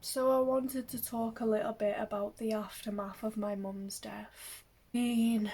So I wanted to talk a little bit about the aftermath of my mum's death. I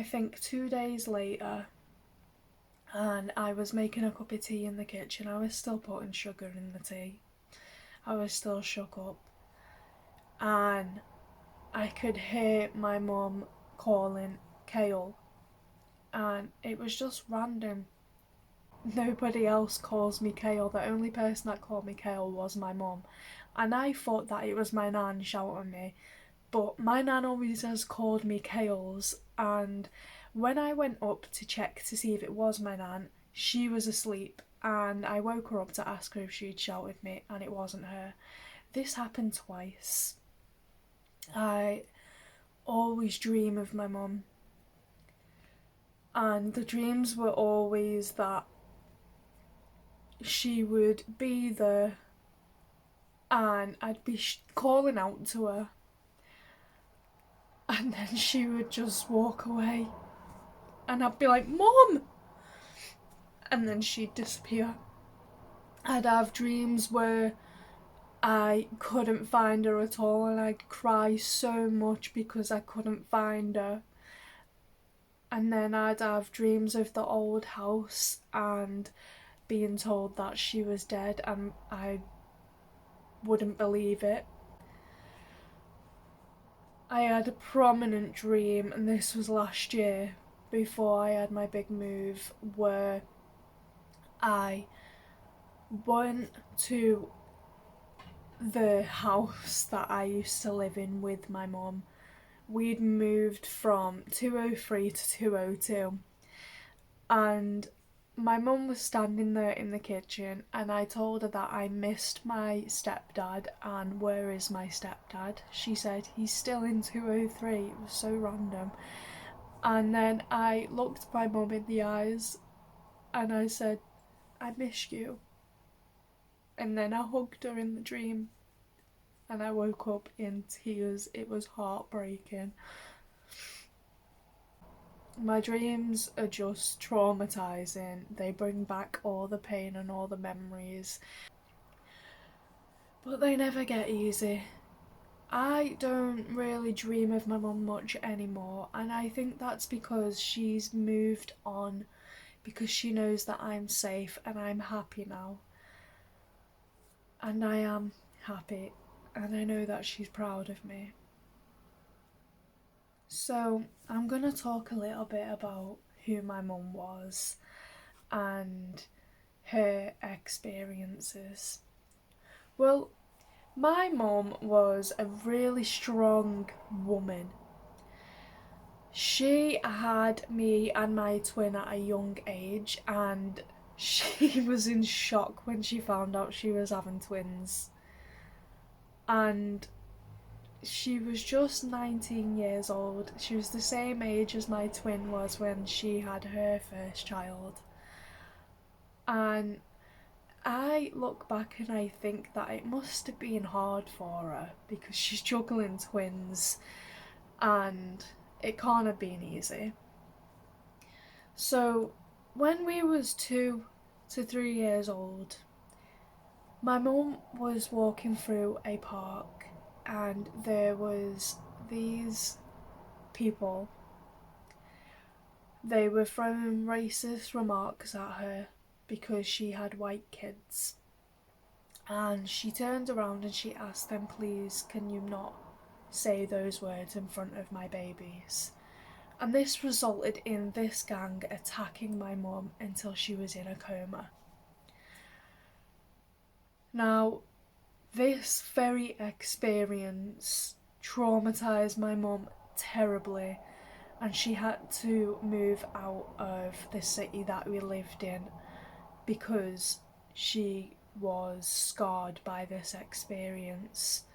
think 2 days later, and I was making a cup of tea in the kitchen. I was still putting sugar in the tea. I was still shook up. And I could hear my mum calling Kale. And it was just random. Nobody else calls me Kale. The only person that called me Kale was my mum. And I thought that it was my nan shouting me. But my nan always has called me Kales, and when I went up to check to see if it was my nan, she was asleep, and I woke her up to ask her if she'd shouted me, and it wasn't her. This happened twice. I always dream of my mum, and the dreams were always that she would be there, and I'd be calling out to her, and then she would just walk away. And I'd be like, Mum! And then she'd disappear. I'd have dreams where I couldn't find her at all, and I'd cry so much because I couldn't find her. And then I'd have dreams of the old house and being told that she was dead, and I wouldn't believe it. I had a prominent dream, and this was last year before I had my big move, where I went to the house that I used to live in with my mum. We'd moved from 203 to 202, and my mum was standing there in the kitchen, and I told her that I missed my stepdad. And where is my stepdad? She said he's still in 203. It was so random. And then I looked my mum in the eyes and I said, I miss you. And then I hugged her in the dream, and I woke up in tears. It was heartbreaking. My dreams are just traumatising. They bring back all the pain and all the memories, but they never get easy. I don't really dream of my mum much anymore, and I think that's because she's moved on, because she knows that I'm safe and I'm happy now. And I am happy, and I know that she's proud of me. So I'm going to talk a little bit about who my mum was and her experiences. Well, my mum was a really strong woman. She had me and my twin at a young age, and she was in shock when she found out she was having twins. And she was just 19 years old. She was the same age as my twin was when she had her first child. And I look back and I think that it must have been hard for her because she's juggling twins, and it can't have been easy. So when we was 2 to 3 years old, my mum was walking through a park, and there was these people. They were throwing racist remarks at her because she had white kids. And she turned around and she asked them, please, can you not say those words in front of my babies? And this resulted in this gang attacking my mum until she was in a coma. Now, this very experience traumatised my mum terribly, and she had to move out of the city that we lived in because she was scarred by this experience,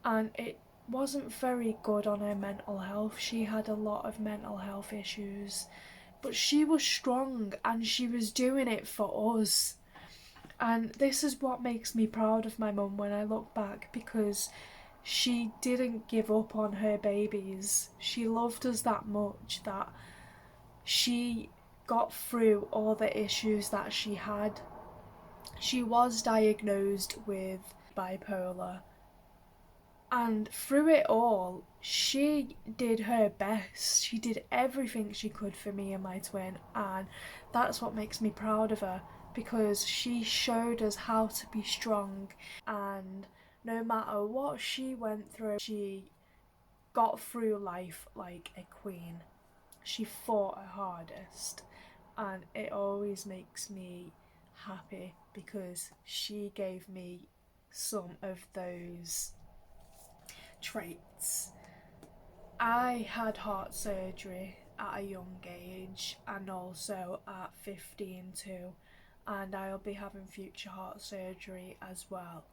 and it wasn't very good on her mental health. She had a lot of mental health issues, but she was strong and she was doing it for us. And this is what makes me proud of my mum when I look back, because she didn't give up on her babies. She loved us that much that she got through all the issues that she had. She was diagnosed with bipolar. And through it all, she did her best. She did everything she could for me and my twin, and that's what makes me proud of her, because she showed us how to be strong, and no matter what she went through, she got through life like a queen. She fought her hardest, and it always makes me happy because she gave me some of those traits. I had heart surgery at a young age and also at 15 too, and I'll be having future heart surgery as well.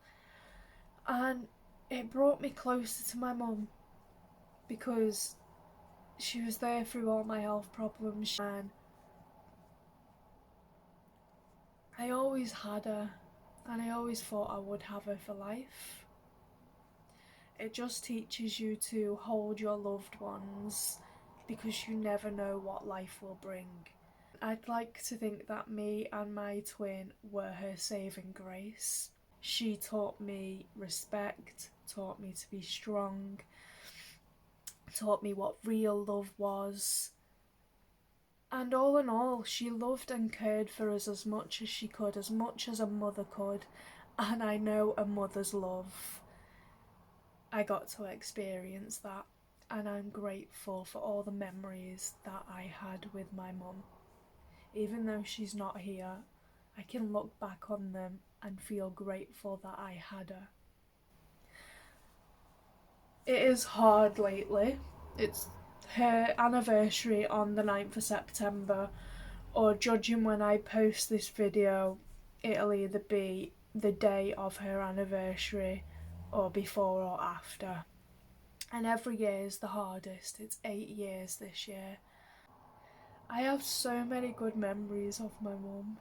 And it brought me closer to my mum because she was there through all my health problems, and I always had her, and I always thought I would have her for life. It just teaches you to hold your loved ones because you never know what life will bring. I'd like to think that me and my twin were her saving grace. She taught me respect, taught me to be strong, taught me what real love was. And all in all, she loved and cared for us as much as she could, as much as a mother could. And I know a mother's love. I got to experience that, and I'm grateful for all the memories that I had with my mum. Even though she's not here, I can look back on them and feel grateful that I had her. It is hard lately. It's her anniversary on the 9th of September, or judging when I post this video, it'll either be the day of her anniversary or before or after. And every year is the hardest. It's 8 years this year. I have so many good memories of my mum.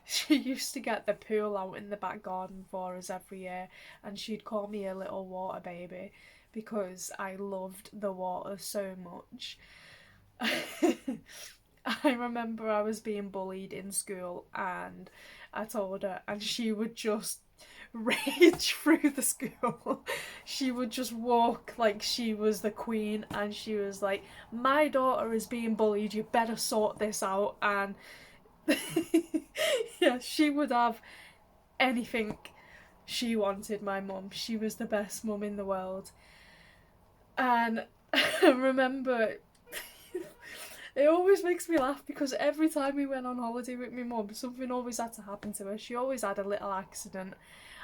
She used to get the pool out in the back garden for us every year, and she'd call me a little water baby because I loved the water so much. I remember I was being bullied in school, and I told her, and she would just rage through the school. She would just walk like she was the queen, and she was like, my daughter is being bullied, you better sort this out. And yeah, she would have anything she wanted, my mum. She was the best mum in the world. And I remember it always makes me laugh because every time we went on holiday with my mum, something always had to happen to her. She always had a little accident.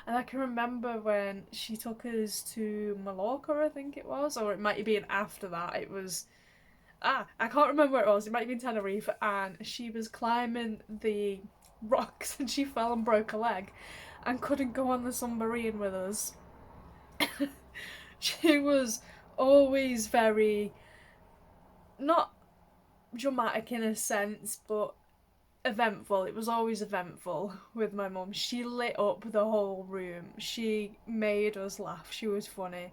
And I can remember when she took us to Mallorca, I think it was, or it might have been after that. It was, I can't remember where it was. It might have been Tenerife, and she was climbing the rocks and she fell and broke a leg and couldn't go on the submarine with us. She was always very, not dramatic in a sense, but eventful. It was always eventful with my mum. She lit up the whole room. She made us laugh. She was funny.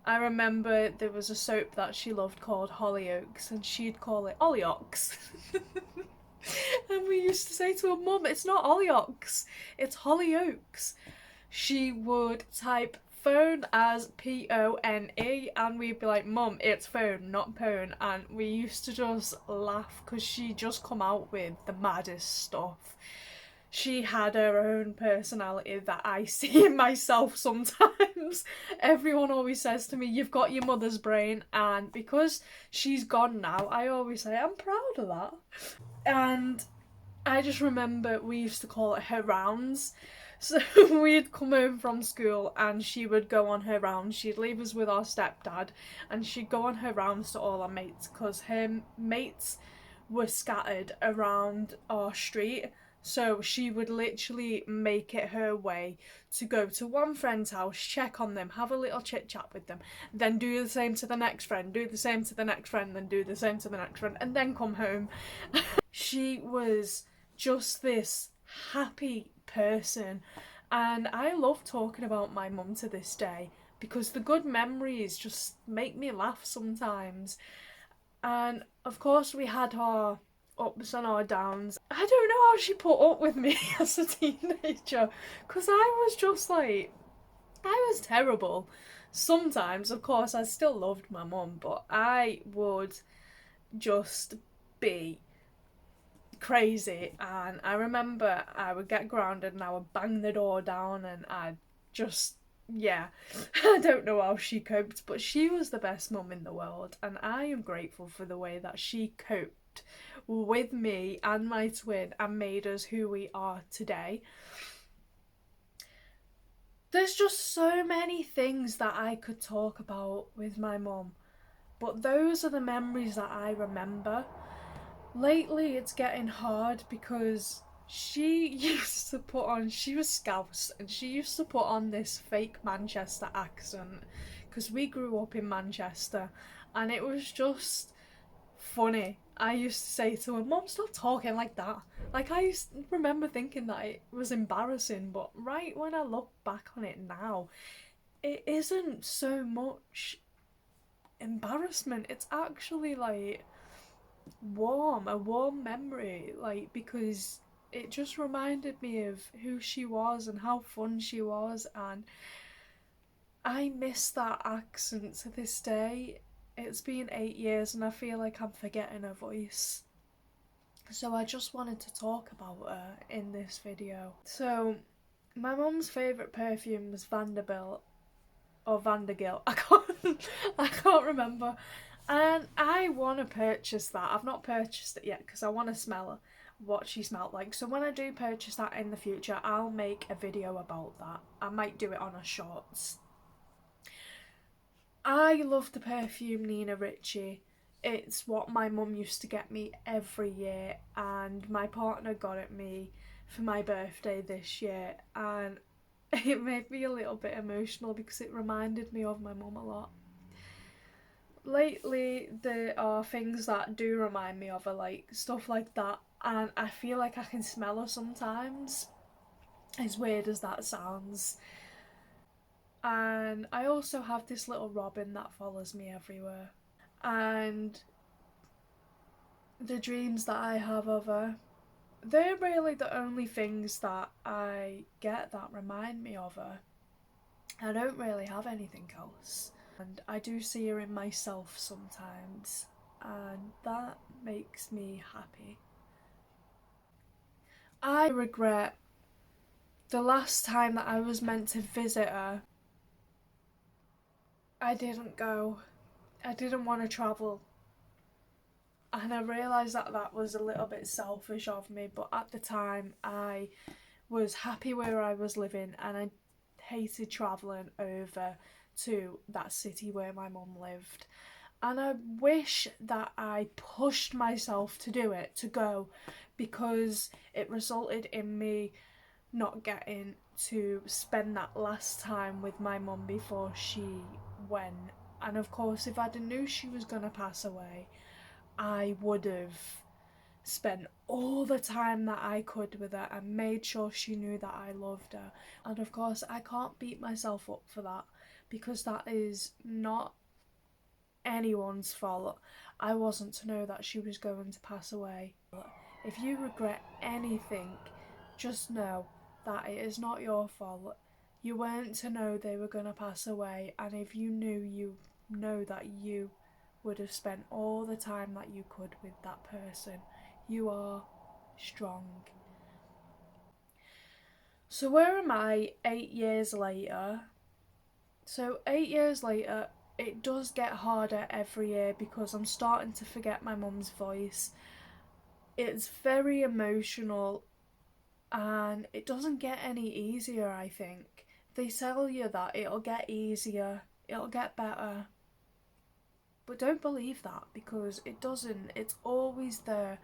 I remember there was a soap that she loved called Hollyoaks, and she'd call it Hollyoaks. And we used to say to her, Mum, it's not Hollyoaks, it's Hollyoaks. She would type phone as P-O-N-E, and we'd be like, Mum, it's phone, not pone. And we used to just laugh because she just come out with the maddest stuff. She had her own personality that I see in myself sometimes. Everyone always says to me, you've got your mother's brain, and because she's gone now, I always say, I'm proud of that. And I just remember we used to call it her rounds. So we'd come home from school and she would go on her rounds. She'd leave us with our stepdad and she'd go on her rounds to all our mates because her mates were scattered around our street. So she would literally make it her way to go to one friend's house, check on them, have a little chit chat with them, then do the same to the next friend, do the same to the next friend, then do the same to the next friend, and then come home. She was just this happy person, and I love talking about my mum to this day because the good memories just make me laugh sometimes. And of course we had our ups and our downs. I don't know how she put up with me as a teenager because I was just like I was terrible. Sometimes, of course, I still loved my mum, but I would just be crazy. And I remember I would get grounded and I would bang the door down and I'd just, yeah, I don't know how she coped, but she was the best mum in the world, and I am grateful for the way that she coped with me and my twin and made us who we are today. There's just so many things that I could talk about with my mum, but those are the memories that I remember. Lately, it's getting hard because she used to put on, she was Scouse, and she used to put on this fake Manchester accent because we grew up in Manchester, and it was just funny. I used to say to her, "Mom, stop talking like that." Like, I used to remember thinking that it was embarrassing, but right when I look back on it now, it isn't so much embarrassment. It's actually like a warm memory, like, because it just reminded me of who she was and how fun she was, and I miss that accent to this day. It's been 8 years and I feel like I'm forgetting her voice. So I just wanted to talk about her in this video. So my mum's favourite perfume was Vanderbilt or Vandergilt. I can't remember. And I want to purchase that. I've not purchased it yet because I want to smell what she smelled like. So when I do purchase that in the future, I'll make a video about that. I might do it on a shorts. I love the perfume Nina Ricci. It's what my mum used to get me every year, and my partner got it me for my birthday this year, and it made me a little bit emotional because it reminded me of my mum a lot. Lately, there are things that do remind me of her, like stuff like that, and I feel like I can smell her sometimes, as weird as that sounds. And I also have this little robin that follows me everywhere. And the dreams that I have of her, they're really the only things that I get that remind me of her. I don't really have anything else. And I do see her in myself sometimes, and that makes me happy. I regret the last time that I was meant to visit her, I didn't go. I didn't want to travel. And I realised that that was a little bit selfish of me, but at the time I was happy where I was living and I hated travelling over to that city where my mum lived. And I wish that I pushed myself to do it, to go, because it resulted in me not getting to spend that last time with my mum before she went. And of course, if I'd knew she was going to pass away, I would have spent all the time that I could with her and made sure she knew that I loved her. And of course, I can't beat myself up for that because that is not anyone's fault. I wasn't to know that she was going to pass away. If you regret anything, just know that it is not your fault. You weren't to know they were going to pass away, and if you knew, you know that you would have spent all the time that you could with that person. You are strong. So where am I 8 years later? So 8 years later, it does get harder every year because I'm starting to forget my mum's voice. It's very emotional and it doesn't get any easier, I think. They tell you that it'll get easier, it'll get better. But don't believe that because it doesn't. It's always there.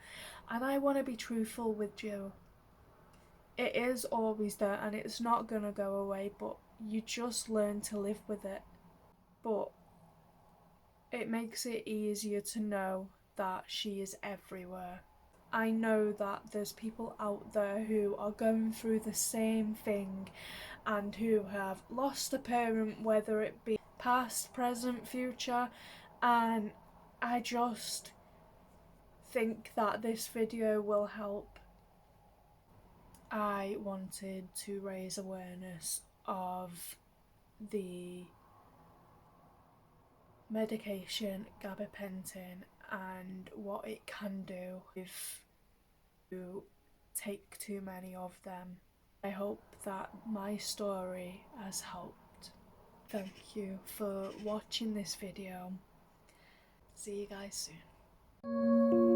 And I want to be truthful with you. It is always there and it's not going to go away, but you just learn to live with it. But it makes it easier to know that she is everywhere. I know that there's people out there who are going through the same thing and who have lost a parent, whether it be past, present, future, and I just think that this video will help. I wanted to raise awareness of the medication gabapentin and what it can do if you take too many of them. I hope that my story has helped. Thank you for watching this video. See you guys soon.